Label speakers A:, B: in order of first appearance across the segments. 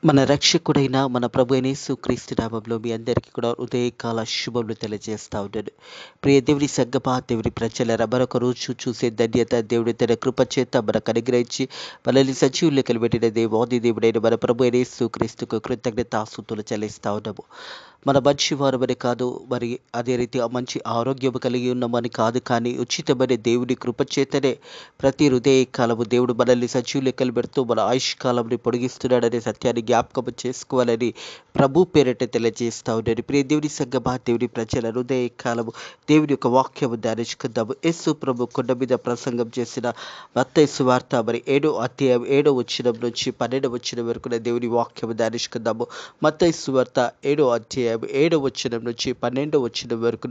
A: మన రక్షకుడైన మన ప్రభు అయిన యేసుక్రీస్తు నామములో మీ అందరికీ కూడా ఉదయకాల శుభములు తెలియజేస్తా ఉన్నాను. ప్రియ దేవుని సంగమా, దేవుని ప్రజలారా, మరొక రోజు చూసే ధన్యత దేవుడి తన కృప చేత మనకు అనుగ్రహించి మనల్ని సజీవులకి పెట్టిన దేవాది దేవుడైన మన ప్రభు అయిన యేసుక్రీస్తుకు కృతజ్ఞతాస్తుతులు చెల్లిస్తా ఉన్నాము. మన మంచి వారమని కాదు, మరి అదే రీతిగా మంచి ఆరోగ్యం కలిగి ఉన్నామని కాదు, కానీ ఉచితమైన దేవుని కృప చేతనే ప్రతి హృదయ కాలము దేవుడు మనల్ని సజీవులెక్కలు పెడుతూ మన ఆయుష్ కాలంని పొడిగిస్తున్నాడనే సత్యాన్ని జ్ఞాపకం చేసుకోవాలని ప్రభు పేరిట తెలియజేస్తా ఉన్నాడు. ప్రియ దేవుని సంగమా, దేవుని ప్రజల హృదయ కాలము దేవుని యొక్క వాక్యము ధ్యానించుకుందాము. యేసు ప్రభు కొండ మీద ప్రసంగం చేసిన మత్తయి సువార్త మరి 7వ అధ్యాయం 7వ వచనం నుంచి 12వ వచనం వరకు దేవుని వాక్యము ధ్యానించుకుందాము. మత్తయి సువార్త 7వ అధ్యాయం 7వ వచనం నుంచి 12వ వచనం వరకు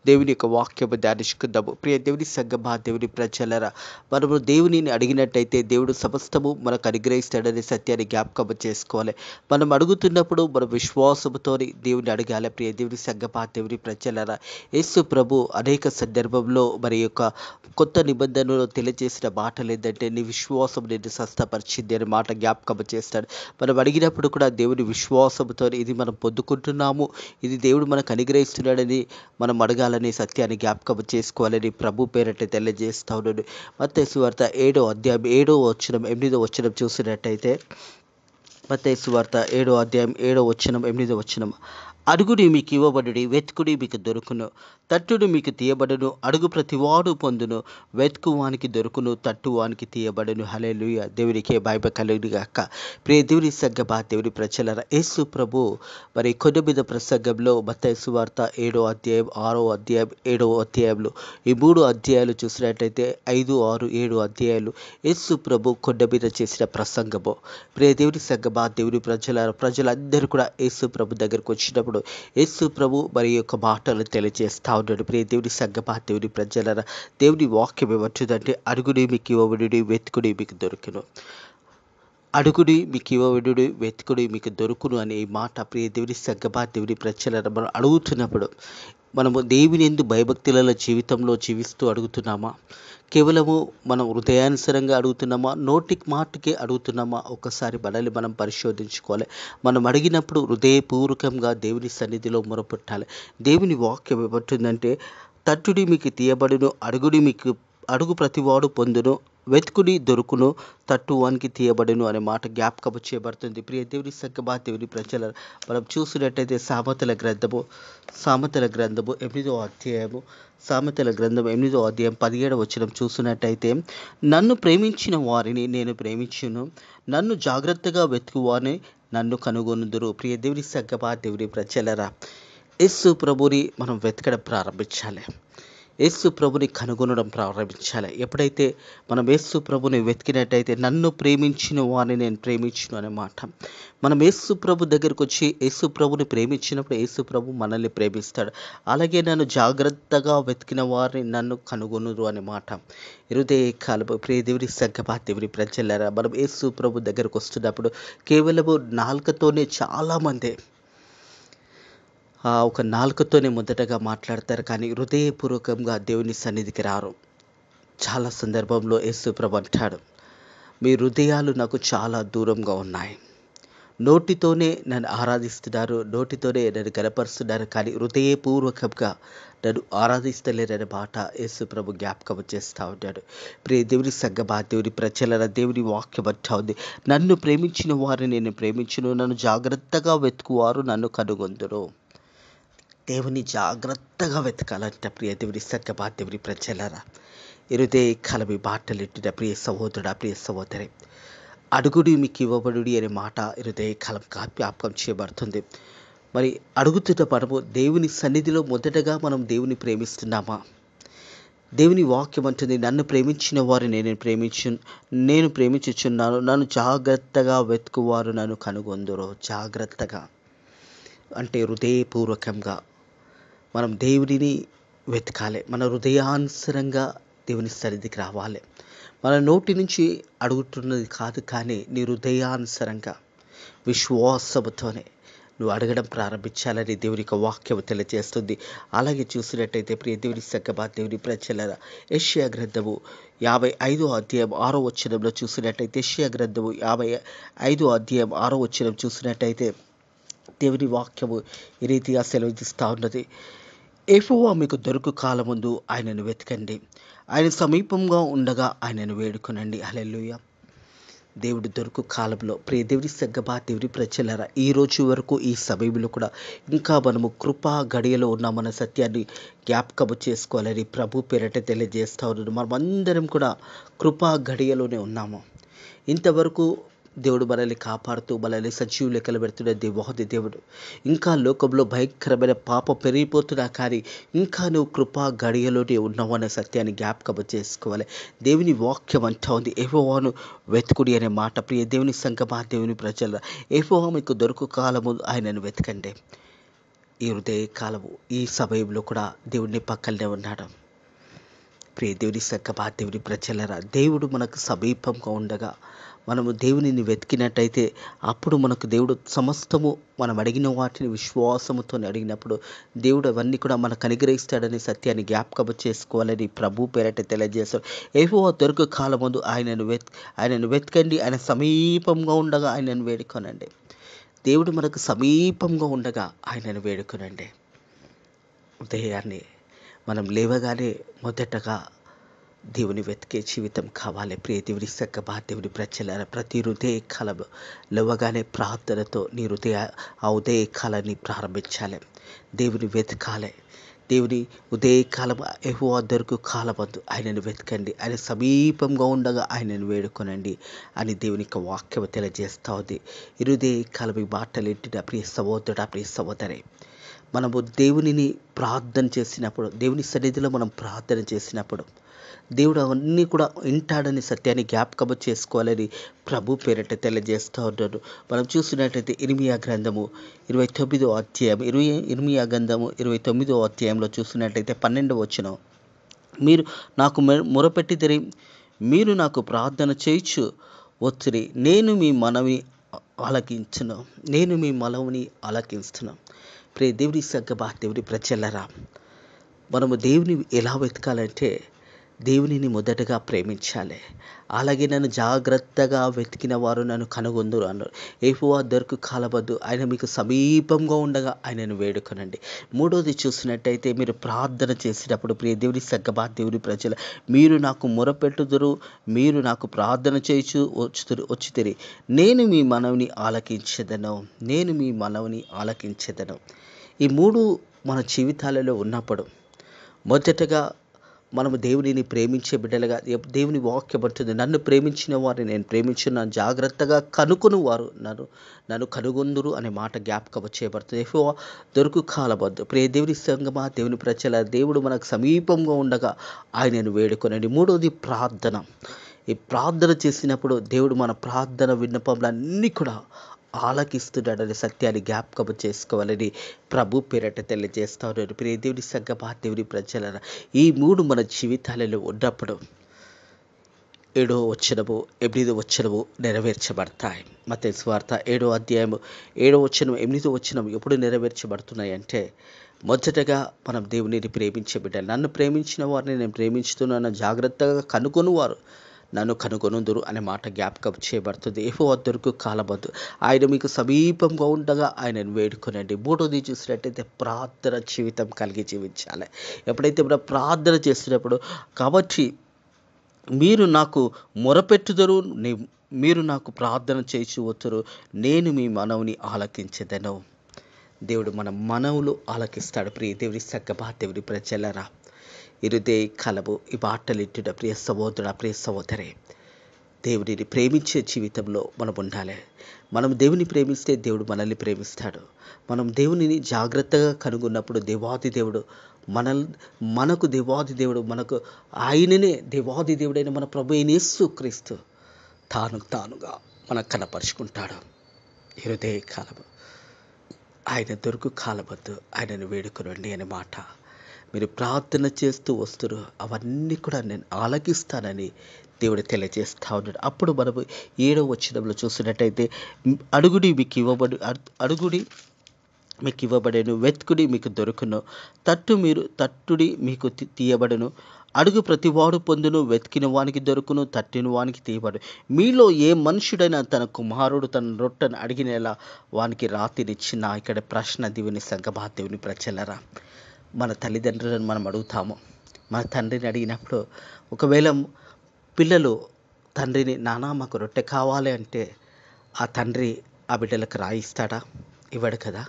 A: దేవుని యొక్క వాక్యము ధ్యానించుకుందాము. ప్రియ దేవుని సంగమా, దేవుని ప్రజలరా, మనము దేవునిని అడిగినట్టయితే దేవుడు సమస్తము మనకు అనుగ్రహిస్తాడనే సత్యాన్ని జ్ఞాపకం చేసుకోవాలి. మనం అడుగుతున్నప్పుడు మన విశ్వాసముతో దేవుని అడగాలి. ప్రియ దేవుని సంగమా, దేవుని ప్రజలరా, యేసు ప్రభు అనేక సందర్భంలో మరి యొక్క కొత్త నిబంధనలో తెలియజేసిన మాటలు ఏంటంటే, నీ విశ్వాసం నేను స్వస్థపరిచింది అనే మాట జ్ఞాపకం చేస్తాడు. మనం అడిగినప్పుడు కూడా దేవుని విశ్వాసంతో ఇది మనం పొందుకుంటున్నాము, ఇది దేవుడు మనకు అనుగ్రహిస్తున్నాడని మనం అడగాలని సత్యాన్ని జ్ఞాపకం చేసుకోవాలని ప్రభు పేరట తెలియజేస్తా ఉన్నాడు. మత్తయి సువార్త 7వ అధ్యాయం 7వ వచనం 8వ వచనం చూసినట్టయితే, మత్తయి సువార్త 7వ అధ్యాయం 7వ వచనం 8వ వచనం, అడుగుడి మీకు ఇవ్వబడుడి, వెతుకుడి మీకు దొరుకును, తట్టుడు మీకు తీయబడును, అడుగు ప్రతివాడు పొందును, వెతుకువానికి దొరుకును, తట్టువానికి తీయబడును. హల్లెలూయా. దేవునికే మహిమ కలుగును గాక. ప్రియ దేవుని సంగమా, దేవుని ప్రజలారా, యేసు ప్రభు మరి కొండ మీద ప్రసంగంలో మత్తయి సువార్త 7వ అధ్యాయం 6వ అధ్యాయం 7వ అధ్యాయంలో ఈ 3 అధ్యాయాలు చూసినట్టయితే 5, 6, 7 అధ్యాయాలు యేసు ప్రభు కొండ మీద చేసిన ప్రసంగము. ప్రియ దేవుని సంగమా, దేవుని ప్రజలారా, ప్రజలందరూ కూడా యేసు ప్రభు దగ్గరకు వచ్చినప్పుడు యేసు ప్రభు మరి యొక్క మాటలు తెలియజేస్తా ఉన్నాడు. ప్రియ దేవుని సంగమా, దేవుని ప్రజలారా, దేవుని వాక్యం ఏమంటుందంటే, అడుగుడి మీకు ఇవ్వబడును, వెతుకుడి మీకు దొరుకును. అడుగుడి మీకు ఇవ్వబడును, వెతుకుడి మీకు దొరుకును అనే ఈ మాట ప్రియ దేవుని సంగమా, దేవుని ప్రజలారా, మనం అడుగుతున్నప్పుడు మనము దేవుని యందు భయభక్తుల జీవితంలో జీవిస్తూ అడుగుతున్నామా? కేవలము మనం హృదయానుసరంగా అడుగుతున్నామా? నోటికి మాటకే అడుగుతున్నామా? ఒకసారి మనల్ని మనం పరిశోధించుకోవాలి. మనం అడిగినప్పుడు హృదయపూర్వకంగా దేవుని సన్నిధిలో మొరపెట్టాలి. దేవుని వాక్యం ఏమంటుందంటే, తట్టుడి మీకు తీయబడును, అడుగు ప్రతివాడు పొందును, వెతుకుడి దొరుకును, తట్టువానికి తీయబడును అనే మాట జ్ఞాపకం చేయబడుతుంది. ప్రియ దేవుని సంగమా, దేవుని ప్రజల, మనం చూసినట్టయితే సామెతల గ్రంథము 8వ అధ్యాయము, సామెతల గ్రంథం 8వ అధ్యాయం 17వ వచనం చూసినట్టయితే, నన్ను ప్రేమించిన వారిని నేను ప్రేమించును, నన్ను జాగ్రత్తగా వెతుకువారిని నన్ను కనుగొనుదురు. ప్రియ దేవుని సంగమా, దేవుని ప్రజలరా, యేసు ప్రభుని మనం వెతకడం ప్రారంభించాలి. యేసు ప్రభుని కనుగొనడం ప్రారంభించాలి. ఎప్పుడైతే మనం యేసు ప్రభుని వెతికినట్టయితే, నన్ను ప్రేమించిన వారిని నేను ప్రేమించును అనే మాట. మనం యేసు ప్రభు దగ్గరకు వచ్చి యేసు ప్రభుని ప్రేమించినప్పుడు యేసు ప్రభు మనల్ని ప్రేమిస్తాడు. అలాగే నన్ను జాగ్రత్తగా వెతికిన వారిని నన్ను కనుగొనురు అనే మాట. హృదయ కాలము ప్రియ దేవుని సంగమా, దేవుని ప్రజలారా, మనం యేసు ప్రభు దగ్గరకు వస్తున్నప్పుడు కేవలము నాలుకతోనే చాలామంది ఒక నాలుకతోనే మొదటగా మాట్లాడతారు, కానీ హృదయపూర్వకంగా దేవుని సన్నిధికి రారు. చాలా సందర్భంలో యేసు ప్రభు అంటాడు, మీ హృదయాలు నాకు చాలా దూరంగా ఉన్నాయి. నోటితోనే నన్ను ఆరాధిస్తున్నారు, నోటితోనే నన్ను గనపరుస్తున్నారు, కానీ హృదయపూర్వకంగా నన్ను ఆరాధిస్తలేరనే మాట యేసు ప్రభు జ్ఞాపకం చేస్తూ ఉంటాడు. ప్రియ దేవుని సంగమా, దేవుని ప్రజల, దేవుని వాక్యం అంటా ఉంది, నన్ను ప్రేమించిన వారిని నేను ప్రేమించును, నన్ను జాగ్రత్తగా వెతుకువారు నన్ను కనుగొందురు. దేవుని జాగ్రత్తగా వెతకాలంట. ప్రియ దేవుని సంగమా, దేవుని ప్రజలారా, హృదయ కాలమి మాటలు ఎట్టిన ప్రియ సహోదరుడా, ప్రియ సహోదరి, అడుగుడి మీకు ఇవ్వబడుడి అనే మాట హృదయ కాలం జ్ఞాపకం చేయబడుతుంది. మరి అడుగుతున్న మనము దేవుని సన్నిధిలో మొదటగా మనం దేవుని ప్రేమిస్తున్నామా? దేవుని వాక్యం అంటుంది, నన్ను ప్రేమించిన వారు నేను ప్రేమించుచున్నాను, నన్ను జాగ్రత్తగా వెతుకువారు నన్ను కనుగొందురు. జాగ్రత్తగా అంటే హృదయపూర్వకంగా మనం దేవుడిని వెతకాలి. మన హృదయానుసరంగా దేవుని సన్నిధికి రావాలి. మన నోటి నుంచి అడుగుతున్నది కాదు, కానీ నీ హృదయానుసరంగా విశ్వాసముతోనే నువ్వు అడగడం ప్రారంభించాలని దేవుని యొక్క వాక్యం తెలియజేస్తుంది. అలాగే చూసినట్టయితే ప్రియ దేవుని సంగమా, దేవుని ప్రజలారా, యెషయా గ్రంథము 55 6 వచనంలో చూసినట్టయితే, యెషయా గ్రంథము 55 6 వచనం చూసినట్టయితే దేవుని వాక్యము ఈ రీతిగా సెలవిస్తూ ఉన్నది. యెహోవా మీకు దొరుకు కాలమందు ఆయనను వెతకండి, ఆయన సమీపంగా ఉండగా ఆయనను వేడుకొనండి. హల్లెలూయా. దేవుడి దొరుకు కాలంలో ప్రియ దేవుని సంగమా, దేవుని ప్రజలారా, ఈ రోజు వరకు ఈ సమయంలో కూడా ఇంకా మనము కృపా గడియలో ఉన్నామన్న సత్యాన్ని జ్ఞాపకము చేసుకోవాలని ప్రభు పేరట తెలియజేస్తా ఉన్నాను. మనమందరం కూడా కృపా గడియలోనే ఉన్నాము. ఇంతవరకు దేవుడు మనల్ని కాపాడుతూ మనల్ని సజీవ లెక్కలు పెడుతున్న దేవాది దేవుడు. ఇంకా లోకంలో భయంకరమైన పాప పెరిగిపోతున్నా కానీ ఇంకా నువ్వు కృపా గడియలోనే ఉన్నావు అనే సత్యాన్ని జ్ఞాపకం చేసుకోవాలి. దేవుని వాక్యం అంటా ఉంది, యెహోవాను వెతుకుడి అనే మాట. ప్రియ దేవుని సంగమా, దేవుని ప్రజల, యెహోవా మీకు దొరుకు కాలము ఆయనను వెతకండి. ఈ హృదయ కాలము ఈ సమయంలో కూడా దేవుడిని పక్కనే ఉన్నాడు. ప్రియ దేవుని సంగమా, దేవుని ప్రజలరా, దేవుడు మనకు సమీపంగా ఉండగా మనము దేవునిని వెతికినట్టయితే అప్పుడు మనకు దేవుడు సమస్తము మనం అడిగిన వాటిని విశ్వాసముతో అడిగినప్పుడు దేవుడు అవన్నీ కూడా మనకు అనుగ్రహిస్తాడనే సత్యాన్ని జ్ఞాపకం చేసుకోవాలని ప్రభు పేరట తెలియజేస్తాడు. యెహోవా దొరుకు కాలమందు ఆయనను వెతకండి, ఆయన సమీపంగా ఉండగా ఆయనను వేడుకొనండి. దేవుడు మనకు సమీపంగా ఉండగా ఆయనను వేడుకొనండి. ఉదయాన్నే మనం లేవగానే మొదటగా దేవుని వెతికే జీవితం కావాలి. ప్రియ దేవుని సంగమా, దేవుని ప్రజలారా, ప్రతి హృదయ కాలం లేవగానే ప్రార్థనతో నీ ఆ ఉదయ కాలాన్ని ప్రారంభించాలి. దేవుని వెతకాలి. దేవుని ఉదయకాలం యెహోవా దొరుకు కాలమందు ఆయనను వెతకండి, ఆయన సమీపంగా ఉండగా ఆయనను వేడుకొనండి అని దేవుని యొక్క వాక్యం తెలియజేస్తూ ఉంది. ఈ హృదయ కాలం ఈ మాటలు వింటున్న ప్రియ సహోదరుడా, ప్రియ సహోదరి, మనము దేవునిని ప్రార్థన చేసినప్పుడు, దేవుని సన్నిధిలో మనం ప్రార్థన చేసినప్పుడు దేవుడు అవన్నీ కూడా వింటాడని సత్యాన్ని జ్ఞాపకము చేసుకోవాలని ప్రభు పేరట తెలియజేస్తూ ఉన్నాడు. మనం చూసినట్లయితే ఇర్మీయా గ్రంథము 29వ అధ్యాయం, ఇర్మీయా గ్రంథము 29వ అధ్యాయంలో చూసినట్లయితే 12వ వచనం, మీరు నాకు మొరపెట్టిదిరి, మీరు నాకు ప్రార్థన చేయుచు వచ్చిరి, నేను మీ మనవిని ఆలకించును. ప్రియ దేవుని సంగమా, దేవుని ప్రజలరా, మనము దేవుని ఎలా వెతకాలంటే దేవునిని మొదటగా ప్రేమించాలి. అలాగే నన్ను జాగ్రత్తగా వెతికిన వారు నన్ను కనుగొందురు అన్నారు. యెహోవా దొరుకు కాలమందు ఆయన మీకు సమీపంగా ఉండగా ఆయనను వేడుకొనండి. మూడోది చూసినట్టయితే మీరు ప్రార్థన చేసినప్పుడు ప్రియ దేవుని సంగమా, దేవుని ప్రజలు, మీరు నాకు మొరపెట్టుదురు, మీరు నాకు ప్రార్థన చేయుచు వచ్చితిరి, నేను మీ మనవిని ఆలకించెదను. ఈ మూడు మన జీవితాలలో ఉన్నప్పుడు మొదటగా మనము దేవునిని ప్రేమించే బిడ్డలుగా, దేవుని వాక్యం అంటుంది, నన్ను ప్రేమించిన వారిని నేను ప్రేమించున్నాను, జాగ్రత్తగా కనుకొని వారు నన్ను కనుగొందురు అనే మాట జ్ఞాపకం చేయబడుతుంది. యెహోవా దొరుకు కాలమందు ప్రియ దేవుని సంగమా, దేవుని ప్రజల, దేవుడు మనకు సమీపంగా ఉండగా ఆయనను వేడుకొనండి. మూడవది ప్రార్థన. ఈ ప్రార్థన చేసినప్పుడు దేవుడు మన ప్రార్థన విన్నపములన్నీ కూడా ఆలకిస్తున్నాడనే సత్యాన్ని జ్ఞాపకం చేసుకోవాలని ప్రభు పేరట తెలియజేస్తా ఉన్నారు. ప్రియ దేవుని సంగమా, దేవుని ప్రజలరా, ఈ మూడు మన జీవితాలలో ఉన్నప్పుడు 7వ వచనము 8వ వచనము నెరవేర్చబడతాయి. మత్తయి సువార్త 7వ అధ్యాయము 7వ వచనం 8వ వచనం ఎప్పుడు నెరవేర్చబడుతున్నాయి అంటే, మొదటగా మనం దేవునిని ప్రేమించే బిడ్డలు, నన్ను ప్రేమించిన వారిని నేను ప్రేమించుతున్నాను, జాగ్రత్తగా కనుగొని వారు నన్ను కనుగొనుదురు అనే మాట జ్ఞాపకం చేయబడుతుంది. యెహోవా దొరుకు కాలమందు ఆయన మీకు సమీపంగా ఉండగా ఆయనను వేడుకొనండి. మూడోది చూసినట్టయితే ప్రార్థన జీవితం కలిగి జీవించాలి. ఎప్పుడైతే మనం ప్రార్థన చేస్తున్నప్పుడు, కాబట్టి మీరు నాకు మొరపెట్టుదురు, మీరు నాకు ప్రార్థన చేయుచు వచ్చురు, నేను మీ మనవిని ఆలకించెదను. దేవుడు మన మనవులు ఆలకిస్తాడు. ప్రియ దేవుని సంగమా, దేవుని ప్రజలరా, ఇరుదే కలము ఈ మాటలు ఇంటున్న ప్రియ సహోదరుడా, ప్రియ సహోదరి, దేవుడిని ప్రేమించే జీవితంలో మనం ఉండాలి. మనం దేవుని ప్రేమిస్తే దేవుడు మనల్ని ప్రేమిస్తాడు. మనం దేవునిని జాగ్రత్తగా కనుగొన్నప్పుడు దేవాది దేవుడు మనకు దేవాది దేవుడు, మనకు ఆయననే దేవాది దేవుడైన మన ప్రభు అయిన యేసుక్రీస్తు తానుగా మనకు కనపరుచుకుంటాడు. హృదయ కాలము ఆయన దొరుకు కాలవద్దు ఆయనను వేడుకొనండి అనే మాట మీరు ప్రార్థన చేస్తూ వస్తున్నారు, అవన్నీ కూడా నేను ఆలకిస్తానని దేవుడు తెలియజేస్తూ ఉన్నాడు. అప్పుడు మనము 7వ వచనంలో చూసినట్టయితే, అడుగుడి మీకు ఇవ్వబడు, అడుగుడి మీకు ఇవ్వబడెను, వెతుకుడి మీకు దొరుకును, తట్టుడి మీకు తీయబడెను, అడుగు ప్రతివాడు పొందును, వెతికిన వానికి దొరుకును, తట్టిన వానికి తీయబడు. మీలో ఏ మనుషుడైనా తన కుమారుడు తన రొట్టెను అడిగినేలా వానికి రాతినిచ్చిన. ఇక్కడ ప్రశ్న దేవుని సంగమా, దేవుని ప్రజలరా, మన తల్లిదండ్రులను మనం అడుగుతాము. మన తండ్రిని అడిగినప్పుడు ఒకవేళ పిల్లలు తండ్రిని, నానా మాకు రొట్టె కావాలి అంటే ఆ తండ్రి ఆ బిడ్డలకు రాయిస్తాడా? ఇవ్వడు కదా.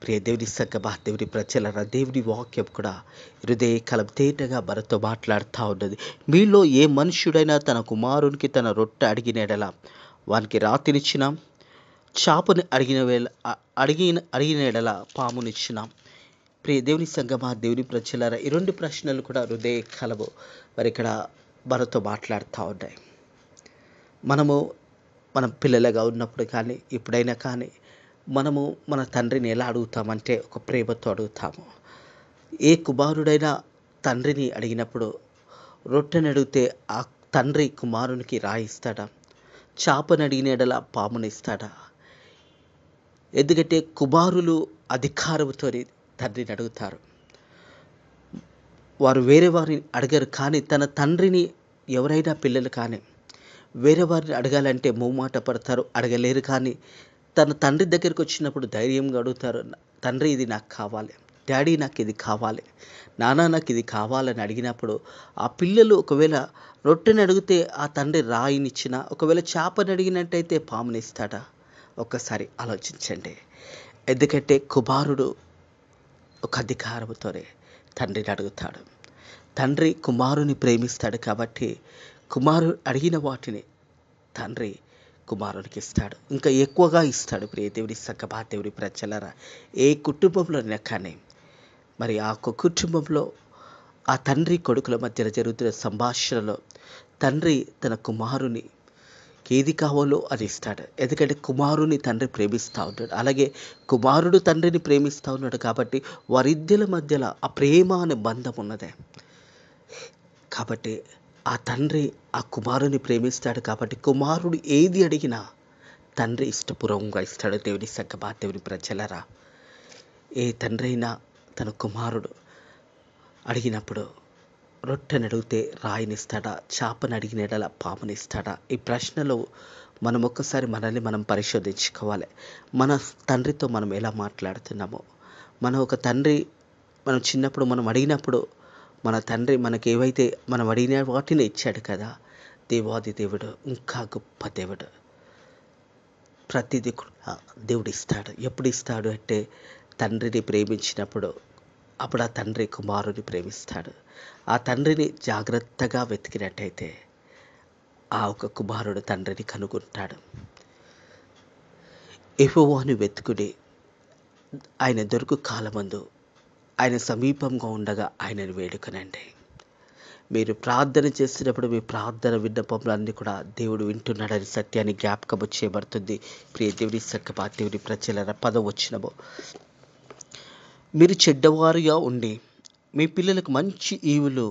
A: ప్రియ దేవుని సంగమా, దేవుని ప్రజలరా, దేవుని వాక్యం కూడా హృదయకలం తేటగా మనతో మాట్లాడుతూ ఉన్నది. మీలో ఏ మనుష్యుడైనా తన కుమారునికి తన రొట్టె అడిగిన వానికి రాతినిచ్చినాం, చాపని అడిగిన ఎడల పామునిచ్చినాం. ప్రియ దేవుని సంగమా, దేవుని ప్రజలరా, ఈ రెండు ప్రశ్నలు కూడా హృదయకలము మరి ఇక్కడ మనతో మాట్లాడుతూ ఉన్నాయి. మనం పిల్లలుగా ఉన్నప్పుడు కానీ ఎప్పుడైనా కానీ మనము మన తండ్రిని ఎలా అడుగుతామంటే ఒక ప్రేమతో అడుగుతాము. ఏ కుమారుడైనా తండ్రిని అడిగినప్పుడు రొట్టెని అడిగితే ఆ తండ్రి కుమారునికి రాయిస్తాడా? చాపని అడిగిన ఎడల పామునిస్తాడా? ఎందుకంటే కుమారులు అధికారంతో తండ్రిని అడుగుతారు. వారు వేరే వారిని అడగరు. కానీ తన తండ్రిని ఎవరైనా పిల్లలు కానీ వేరే వారిని అడగాలంటే మొహమాట పడతారు, అడగలేరు. కానీ తన తండ్రి దగ్గరికి వచ్చినప్పుడు ధైర్యంగా అడుగుతారు. తండ్రి ఇది నాకు కావాలి, డాడీ నాకు ఇది కావాలి, నాన్న నాకు ఇది కావాలని అడిగినప్పుడు ఆ పిల్లలు ఒకవేళ రొట్టెని అడిగితే ఆ తండ్రి రాయినిచ్చినా, ఒకవేళ చేపని అడిగినట్టయితే పామునిస్తాడా? ఒక్కసారి ఆలోచించండి. ఎందుకంటే కుమారుడు ఒక అధికారంతోనే తండ్రిని అడుగుతాడు. తండ్రి కుమారుని ప్రేమిస్తాడు కాబట్టి కుమారుడు అడిగిన వాటిని తండ్రి కుమారునికి ఇస్తాడు, ఇంకా ఎక్కువగా ఇస్తాడు. ప్రియ దేవుని సంగమా, దేవుని ప్రజలరా, ఏ కుటుంబంలోనైనా కానీ మరి ఆ కుటుంబంలో ఆ తండ్రి కొడుకుల మధ్య జరుగుతున్న సంభాషణలో తండ్రి తన కుమారుని ఏది కావాలో అది ఇస్తాడు. ఎందుకంటే కుమారుని తండ్రి ప్రేమిస్తూ ఉంటాడు, అలాగే కుమారుడు తండ్రిని ప్రేమిస్తూ ఉన్నాడు. కాబట్టి వారిద్దరి మధ్యలో ఆ ప్రేమ అనే బంధం ఉన్నదే. కాబట్టి ఆ తండ్రి ఆ కుమారుని ప్రేమిస్తాడు. కాబట్టి కుమారుడు ఏది అడిగినా తండ్రి ఇష్టపూర్వకంగా ఇస్తాడు. దేవుని సంగమా, దేవుని ప్రజలరా, ఏ తండ్రి అయినా తన కుమారుడు అడిగినప్పుడు రొట్టెని అడిగితే రాయినిస్తాడా? చేపని అడిగిన ఎడల పామునిస్తాడా? ఈ ప్రశ్నలో మనం ఒక్కసారి మనల్ని మనం పరిశోధించుకోవాలి. మన తండ్రితో మనం ఎలా మాట్లాడుతున్నామో, ఒక తండ్రి మనం చిన్నప్పుడు మనం అడిగినప్పుడు మన తండ్రి మనకి ఏవైతే మనం అడిగిన వాటిని ఇచ్చాడు కదా. దేవాది దేవుడు ఇంకా గొప్ప దేవుడు. ప్రతిదీ కూడా దేవుడు ఇస్తాడు. ఎప్పుడు ఇస్తాడు అంటే తండ్రిని ప్రేమించినప్పుడు. అప్పుడు ఆ తండ్రి కుమారుని ప్రేమిస్తాడు. ఆ తండ్రిని జాగ్రత్తగా వెతికినట్టయితే ఆ ఒక కుమారుడు తండ్రిని కనుగొంటాడు. యెహోవాను వెతుకుడి, ఆయన దొరుకు కాలమందు ఆయన సమీపంగా ఉండగా ఆయనను వేడుకనండి. మీరు ప్రార్థన చేసినప్పుడు మీ ప్రార్థన విన్నపములు అన్నీ కూడా దేవుడు వింటున్నాడని సత్యాన్ని జ్ఞాపకం చేయబడుతుంది. ప్రియ దేవుని సంగమా, దేవుని ప్రజలరా, 10వ వచనము, మీరు చెడ్డవారుగా ఉండి మీ పిల్లలకు మంచి ఈవులు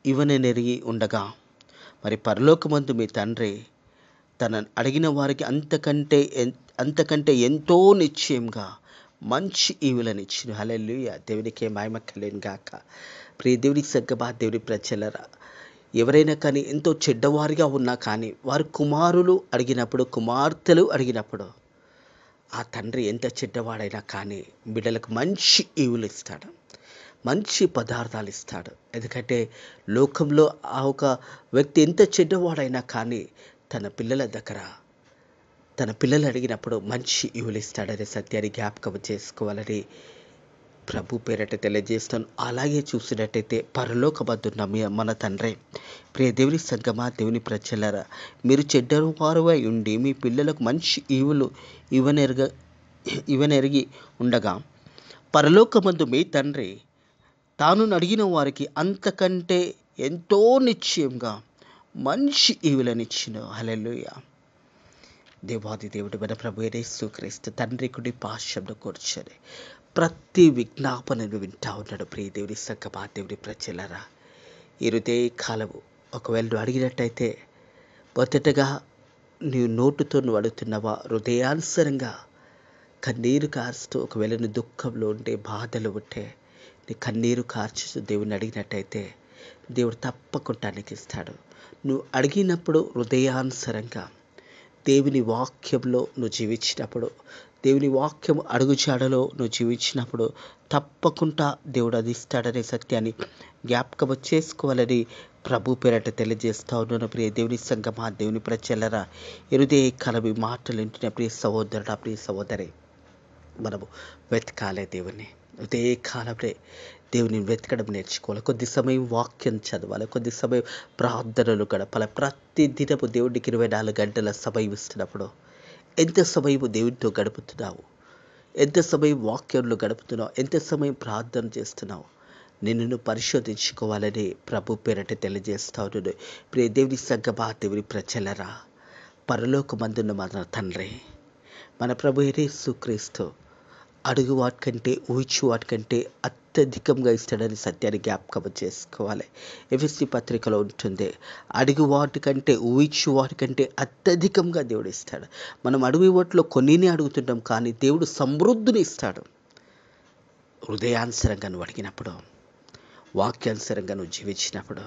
A: ఇవ్వనెరిగి ఉండగా మరి పరలోకమందు మీ తండ్రి తన అడిగిన వారికి అంతకంటే ఎంతో నిశ్చయంగా మంచి ఈవులను ఇచ్చిన. హల్లెలూయా, దేవునికే మహిమ కలుగును గాక. ప్రియ దేవుని సంగమా, దేవుని ప్రజలరా, ఎవరైనా కానీ ఎంతో చెడ్డవారిగా ఉన్నా కానీ వారు కుమారులు అడిగినప్పుడు, కుమార్తెలు అడిగినప్పుడు ఆ తండ్రి ఎంత చెడ్డవాడైనా కానీ బిడ్డలకు మంచి ఈవులు ఇస్తాడు, మంచి పదార్థాలు ఇస్తాడు. ఎందుకంటే లోకంలో ఆ ఒక వ్యక్తి ఎంత చెడ్డవాడైనా కానీ తన పిల్లల దగ్గర తన పిల్లలు అడిగినప్పుడు మంచి ఈవులు ఇస్తాడనే సత్యాన్ని జ్ఞాపకం చేసుకోవాలని ప్రభు పేరట తెలియజేస్తాను. అలాగే చూసినట్టయితే పరలోకమందున్న మన తండ్రి, ప్రియ దేవుని సంగమా, దేవుని ప్రజలరా, మీరు చెడ్డవారువై ఉండి మీ పిల్లలకు మంచి ఈవులు ఇవ్వనెరిగి ఉండగా పరలోకమందు మీ తండ్రి తాను అడిగిన వారికి అంతకంటే ఎంతో నిశ్చయంగా మంచి ఈవులనిచ్చిన. హల్లెలూయా. దేవాది దేవుడు మన ప్రభు యేసుక్రీస్తు తండ్రి కుడి పార్శ్వమున కూర్చొని ప్రతి విజ్ఞాపనను వింటా ఉన్నాడు. ప్రియ దేవుని సంగమా, దేవుని ప్రజలరా, ఈ హృదయ కాలము ఒకవేళ నువ్వు అడిగినట్టయితే మొదటగా నీవు నోటుతో నువ్వు అడుగుతున్నావా? హృదయానుసరంగా కన్నీరు కారుస్తూ ఒకవేళ నీ దుఃఖంలో ఉంటే, బాధలు ఉంటే, నీ కన్నీరు కార్చుతూ దేవుని అడిగినట్టయితే దేవుడు తప్పకుండా నీకు ఇస్తాడు. నువ్వు అడిగినప్పుడు హృదయానుసరంగా దేవుని వాక్యంలో నువ్వు జీవించినప్పుడు, దేవుని వాక్యం అడుగుజాడలో నువ్వు జీవించినప్పుడు తప్పకుండా దేవుడు అది ఇస్తాడనే సత్యాన్ని జ్ఞాపకం చేసుకోవాలని ప్రభు పేరట తెలియజేస్తా ఉన్నాను. ప్రియ దేవుని సంగమా, దేవుని ప్రజలరా, ఇరుదే కలవి మాటలు వింటున్న ప్రియ సహోదరుడా, ప్రియ సహోదరి, మనము వెతకాలే దేవుని. ఉదయ కాలంలో దేవుని వెతకడం నేర్చుకోవాలి. కొద్ది సమయం వాక్యం చదవాలి, కొద్ది సమయం ప్రార్థనలు గడపాలి. ప్రతి దినము దేవుడికి 24 గంటల సమయం ఇస్తున్నప్పుడు ఎంత సమయం దేవునితో గడుపుతున్నావు? ఎంత సమయం వాక్యంలో గడుపుతున్నావు? ఎంత సమయం ప్రార్థన చేస్తున్నావు? నిన్ను పరిశోధించుకోవాలని ప్రభు పేరట తెలియజేస్తా ఉన్నాను. ప్రియ దేవుని సంగమా, దేవుని ప్రజలరా, పరలోకమందున్న మన తండ్రి, మన ప్రభు యేసుక్రీస్తు అడుగు వాటికంటే, ఊహించు వాటికంటే అత్యధికంగా ఇస్తాడని సత్యాన్ని జ్ఞాపకం చేసుకోవాలి. ఎఫెసీ పత్రికలో ఉంటుంది, అడుగు వాటికంటే, ఊహించు వాటికంటే అత్యధికంగా దేవుడు ఇస్తాడు. మనం అడుగు వాటిలో కొన్నినే అడుగుతుంటాం, కానీ దేవుడు సమృద్ధిని ఇస్తాడు. హృదయానుసరంగా నువ్వు అడిగినప్పుడు, వాక్యానుసరంగా నువ్వు జీవించినప్పుడు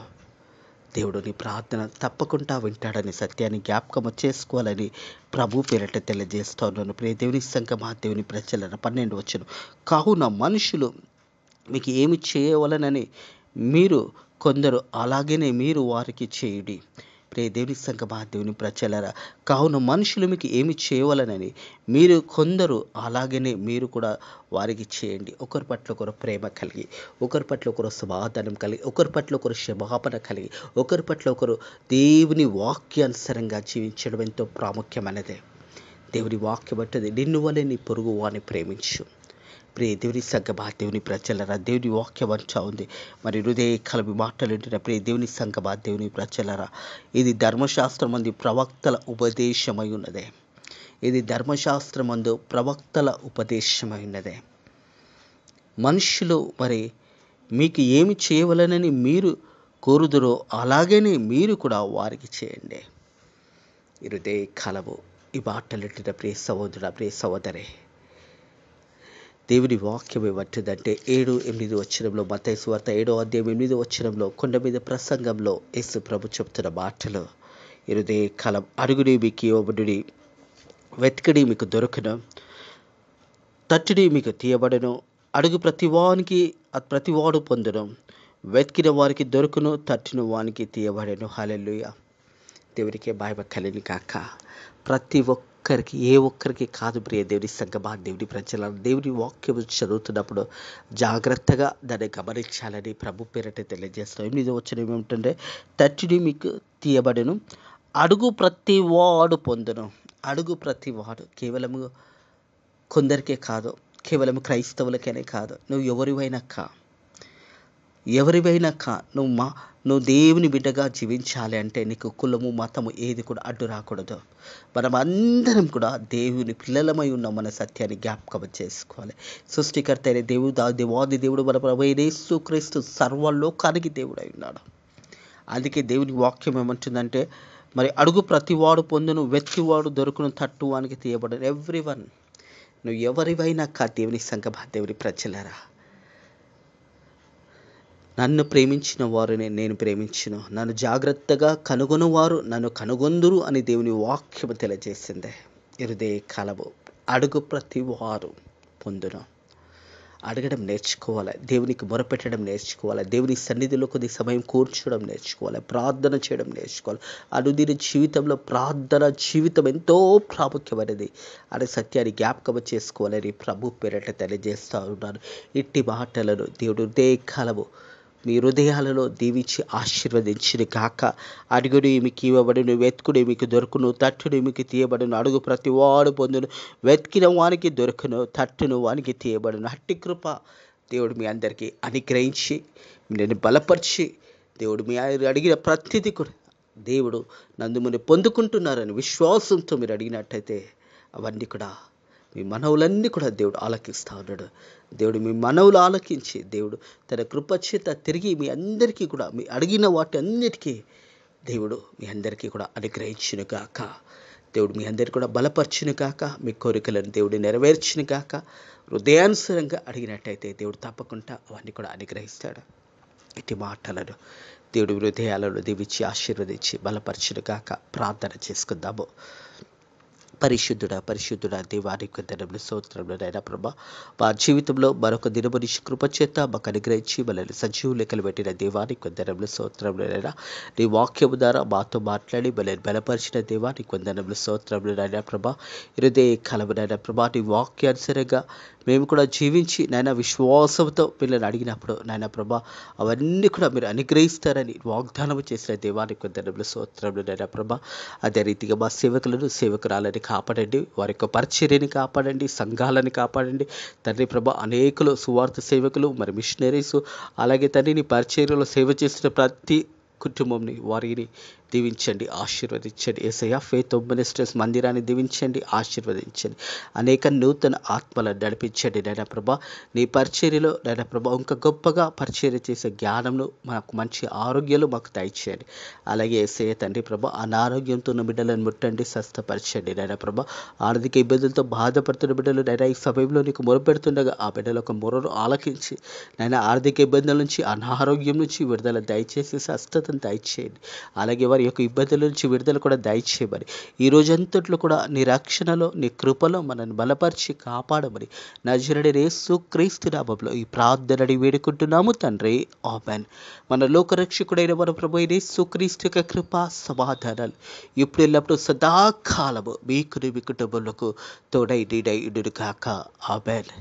A: దేవుడు నీ ప్రార్థన తప్పకుండా వింటాడని సత్యాన్ని జ్ఞాపకం చేసుకోవాలని ప్రభు పేరట తెలియజేస్తా ఉన్నాను. ప్రియ దేవుని సంగమా, దేవుని ప్రజలను 12 వచనం, కావున మనుషులు మీకు ఏమి చేయవలనని మీరు కొందరు అలాగనే మీరు వారికి చేయుడి. ప్రియ దేవుని సంగమా, దేవుని ప్రజలరా, కావున మనుషులు మీకు ఏమి చేయవలనని మీరు కొందరు అలాగనే మీరు కూడా వారికి చేయండి. ఒకరి పట్ల ఒకరు ప్రేమ కలిగి, ఒకరి పట్ల ఒకరు సమాధానం కలిగి, ఒకరి పట్ల ఒకరు క్షమాపణ కలిగి, ఒకరి పట్ల ఒకరు దేవుని వాక్యానుసరంగా జీవించడం ఎంతో ప్రాముఖ్యమైనదే. దేవుని వాక్యం అంటది, నిన్ను వలె నీ పొరుగు వాని ప్రేమించు. ప్రియ దేవుని సంగమా, దేవుని ప్రజలరా, దేవుని వాక్యం అంటా ఉంది. మరి హృదయ కలవి మాటలు వింటున్న ప్రియ దేవుని సంగమా, దేవుని ప్రజలరా, ఇది ధర్మశాస్త్రమందు ప్రవక్తల ఉపదేశమై ఉన్నదే. ఇది ధర్మశాస్త్రమందు ప్రవక్తల ఉపదేశమై ఉన్నదే. మనుషులు మరి మీకు ఏమి చేయవలనని మీరు కోరుదురో అలాగనే మీరు కూడా వారికి చేయండి. హృదయ కలవు ఈ మాటలు వింటున్న ప్రియ సహోదరుడా, ప్రియ సహోదరి, దేవుని వాక్యం ఏమంటుందంటే 7-8 వచనంలో, మత్తయి సువార్త 7వ అధ్యాయం 8వ వచనంలో, కొండ మీద ప్రసంగంలో యేసు ప్రభు చెప్తున్న మాటలు, హృదయ కలం, అడుగుడి మీకు ఇవ్వబడుడి, వెతకడి మీకు దొరకను, తట్టుడి మీకు తీయబడను, అడుగు ప్రతివాడు పొందును, వెతికిన వారికి దొరకును, తట్టిన వానికి తీయబడను. హల్లెలూయా. దేవునికి మహిమ కలుగును గాక. ప్రతి ఒక్కరికి, ఏ ఒక్కరికి కాదు ప్రియ దేవుని సంగమా, దేవుని ప్రజల, దేవుని వాక్యం చదువుతున్నప్పుడు జాగ్రత్తగా దాన్ని గమనించాలని ప్రభు పేరట తెలియజేస్తాం. 8వ వచనం ఏమిటంటే, తట్టిడి మీకు తీయబడను, అడుగు ప్రతి వాడు పొందును. అడుగు ప్రతి వాడు కేవలము కొందరికే కాదు, కేవలం క్రైస్తవులకనే కాదు, నువ్వు ఎవరివైనా నువ్వు దేవుని బిడ్డగా జీవించాలి అంటే నీకు కులము, మతము ఏది కూడా అడ్డు రాకూడదు. మనం అందరం కూడా దేవుని పిల్లలమై ఉన్నాం మన సత్యాన్ని జ్ఞాపకం చేసుకోవాలి. సృష్టికర్త అయిన దేవాది దేవుడు మన ప్రభు యేసుక్రీస్తు సర్వలోకానికి దేవుడై ఉన్నాడు. అందుకే దేవుని వాక్యం ఏమంటుందంటే, మరి అడుగు ప్రతివాడు పొందును, వెతికివాడు దొరుకును, తట్టువానికి తీయబడను. ఎవ్రీవన్, నువ్వు ఎవరివైనా కా దేవుని సంగమా, దేవుని ప్రజలరా, నన్ను ప్రేమించిన వారిని నేను ప్రేమించును, నన్ను జాగ్రత్తగా కనుగొనువారు నన్ను కనుగొందురు అని దేవుని వాక్యం తెలియజేసిందే. హృదయ కలవు, అడుగు ప్రతి వారు పొందును. అడగడం నేర్చుకోవాలి, దేవునికి మొరపెట్టడం నేర్చుకోవాలి, దేవుని సన్నిధిలో కొద్ది సమయం కూర్చోవడం నేర్చుకోవాలి, ప్రార్థన చేయడం నేర్చుకోవాలి. అనుదిన జీవితంలో ప్రార్థన జీవితం ఎంతో ప్రాముఖ్యమైనది అనే సత్యాన్ని జ్ఞాపకం చేసుకోవాలని ప్రభు పేరట తెలియజేస్తూ ఉన్నాను. ఇట్టి మాటలను దేవుడు హృదయ కలవు మీ హృదయాలలో దీవించి ఆశీర్వదించిన గాక. అడుగుడు మీకు ఇవ్వబడును, వెతుకుడు మీకు దొరుకును, తట్టుడు మీకు తీయబడును, అడుగు ప్రతి వాడు పొందును, వెతికిన వానికి దొరుకును, తట్టును వానికి తీయబడును. అట్టి కృప దేవుడు మీ అందరికీ అనుగ్రహించి నేను బలపరిచి, దేవుడు మీ అడిగిన ప్రతిదీ కూడా దేవుడు నందుముని పొందుకుంటున్నారని విశ్వాసంతో మీరు అడిగినట్టయితే అవన్నీ కూడా మీ మనవులన్నీ కూడా దేవుడు ఆలకిస్తూ ఉన్నాడు. దేవుడు మీ మనవులు ఆలకించి దేవుడు తన కృపచేత తిరిగి మీ అందరికీ కూడా మీ అడిగిన వాటి అన్నిటికీ దేవుడు మీ అందరికీ కూడా అనుగ్రహించును గాక. దేవుడు మీ అందరికీ కూడా బలపరచును గాక, మీ కోరికలను దేవుడు నెరవేర్చును గాక. హృదయానుసారంగా అడిగినట్టయితే దేవుడు తప్పకుండా అవన్నీ కూడా అనుగ్రహిస్తాడు. ఇటు మాటలను దేవుడి హృదయాలను దీవించి ఆశీర్వదించి బలపరచును గాక. ప్రార్థన చేసుకుందాము. పరిశుద్ధుడా దేవానికి వందనములు, స్తోత్రములు నాయనా ప్రభా. మా జీవితంలో మరొక దినము నీ కృపచేత మాకు అనుగ్రహించి మనల్ని సజీవ లెక్కలు పెట్టిన దేవానికి వందనములు, స్తోత్రములు నాయనా. నీ వాక్యము ద్వారా మాతో మాట్లాడి మనల్ని బలపరిచిన దేవానికి వందనములు, స్తోత్రములు నాయనా ప్రభా. హృదయ కలము నాయనా ప్రభా, నీ వాక్యానుసరంగా మేము కూడా జీవించి నాయన విశ్వాసంతో పిల్లలు అడిగినప్పుడు నాయన ప్రభా అవన్నీ కూడా మీరు అనుగ్రహిస్తారని వాగ్దానం చేసిన దేవానికి వందనములు, స్తోత్రములు నాయన ప్రభా. అదే రీతిగా మా సేవకులను సేవకురాలని కాపాడండి, వారి యొక్క పరిచర్యని కాపాడండి, సంఘాలను కాపాడండి తండ్రి ప్రభా. అనేకులు సువార్త సేవకులు మరి మిషనరీస్ అలాగే తండ్రి నీ పరిచర్యలో సేవ చేసిన ప్రతి కుటుంబంని వారిని దీవించండి, ఆశీర్వదించండి. యేసయ్య ఫెయిత్ ఆఫ్ మినిస్టర్స్ మందిరాన్ని దీవించండి, ఆశీర్వదించండి. అనేక నూతన ఆత్మలను నడిపించండి నాయన ప్రభా. నీ పరిచర్యలో నాయన ప్రభా ఇంకా గొప్పగా పరిచర్య చేసే జ్ఞానంను మాకు మంచి ఆరోగ్యాలు మాకు దయచేయండి. అలాగే యేసయ్య తండ్రి ప్రభా అనారోగ్యంతో ఉన్న బిడ్డలను ముట్టండి, స్వస్థపరచండి నాయన ప్రభా. ఆర్థిక ఇబ్బందులతో బాధపడుతున్న బిడ్డలు నాయన ఈ సమయంలో నీకు మొరపెడుతుండగా ఆ బిడ్డల ఒక మొరను ఆలకించి నాయన ఆర్థిక ఇబ్బందుల నుంచి అనారోగ్యం నుంచి విడుదల దయచేసి స్వస్థతను దయచేయండి. అలాగే వారి యొక్క ఇబ్బందుల నుంచి విడుదల కూడా దయచేయమని ఈ రోజంతట్లో కూడా నీ రక్షణలో నీ కృపలో మనల్ని బలపరిచి కాపాడమని నజరేయుడైన యేసుక్రీస్తు నామములో ఈ ప్రార్థనని వేడుకుంటున్నాము తండ్రి, ఆమేన్. మన లోకరక్షకుడైన మన ప్రభువైన యేసుక్రీస్తు యొక్క కృప సమాధానాలు ఇప్పుడు ఎల్లప్పుడూ సదాకాలము మీకు మీ కుటుంబములకు తోడై నీడై ఉండును గాక. ఆమేన్.